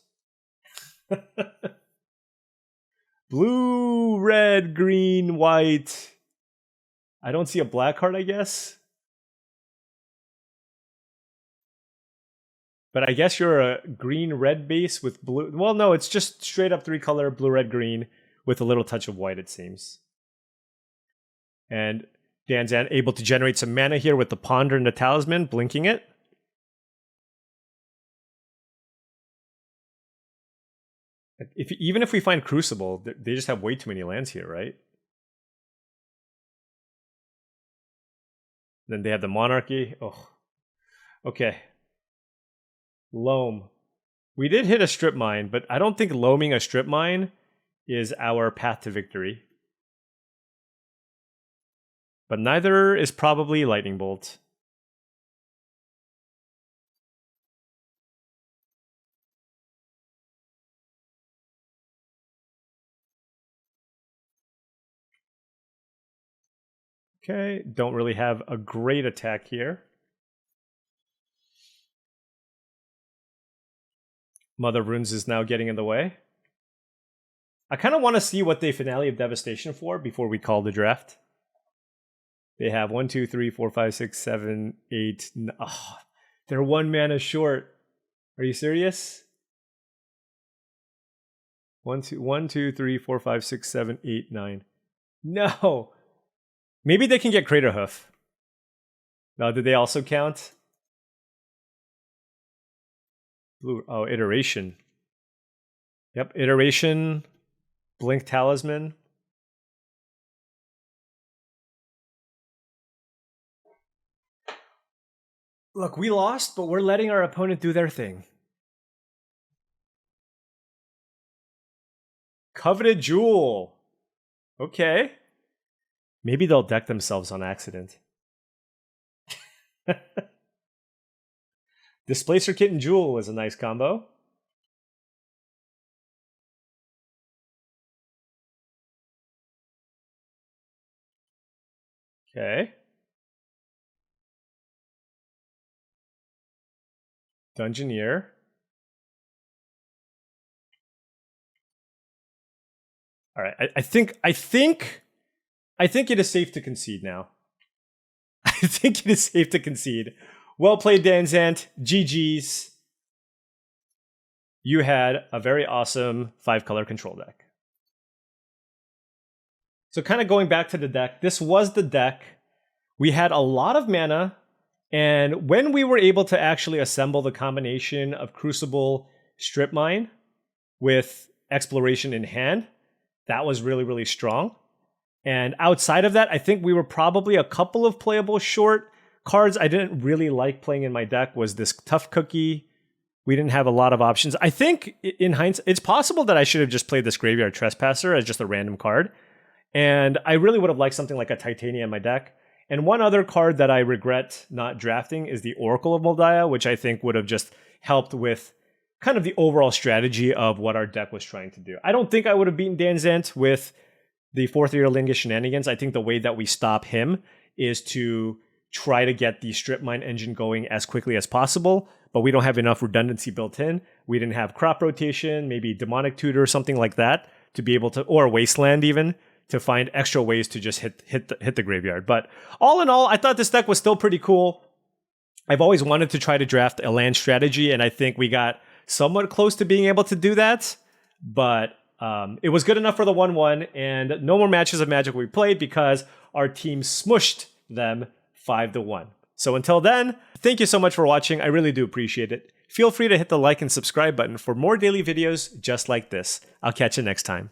Blue, red, green, white. I don't see a black card, I guess. But I guess you're a green-red base with blue. Well, no, it's just straight up 3-color blue, red, green with a little touch of white, it seems. And Danzan able to generate some mana here with the Ponder and the Talisman, blinking it. Even if we find Crucible, they just have way too many lands here, right? Then they have the Monarchy. Oh, okay. Loam. We did hit a strip mine, but I don't think loaming a strip mine is our path to victory. But neither is probably Lightning Bolt. Okay, don't really have a great attack here. Mother of Runes is now getting in the way. I kind of want to see what they Finale of Devastation for before we call the draft. They have 1, 2, 3, 4, 5, 6, 7, 8. Oh, they're 1 mana short. Are you serious? 1, 2, 3, 4, 5, 6, 7, 8, 9. No. Maybe they can get Craterhoof. Now, did they also count? Blue. Oh, Iteration. Yep, Iteration. Blink Talisman. Look, we lost, but we're letting our opponent do their thing. Coveted Jewel. Okay. Maybe they'll deck themselves on accident. Displacer Kitten Jewel is a nice combo. Okay. Dungeoneer. All right, I think it is safe to concede now. I think it is safe to concede. Well played, Danzant. GG's. You had a very awesome 5-color control deck. So kind of going back to the deck, this was the deck. We had a lot of mana, and when we were able to actually assemble the combination of Crucible, Strip Mine with Exploration in hand, that was really, really strong. And outside of that, I think we were probably a couple of playable short. Cards I didn't really like playing in my deck was this Tough Cookie. We didn't have a lot of options. I think in hindsight, it's possible that I should have just played this Graveyard Trespasser as just a random card. And I really would have liked something like a Titania in my deck. And one other card that I regret not drafting is the Oracle of Moldiah, which I think would have just helped with kind of the overall strategy of what our deck was trying to do. I don't think I would have beaten Danzant with the 4th Year Lingus shenanigans. I think the way that we stop him is to try to get the Strip Mine engine going as quickly as possible, but we don't have enough redundancy built in. We didn't have crop rotation, maybe Demonic Tutor or something like that to be able to, or Wasteland even, to find extra ways to just hit the graveyard. But all in all, I thought this deck was still pretty cool. I've always wanted to try to draft a land strategy, and I think we got somewhat close to being able to do that. But it was good enough for the 1-1, and no more matches of Magic we played because our team smushed them 5-1. So until then, thank you so much for watching. I really do appreciate it. Feel free to hit the like and subscribe button for more daily videos just like this. I'll catch you next time.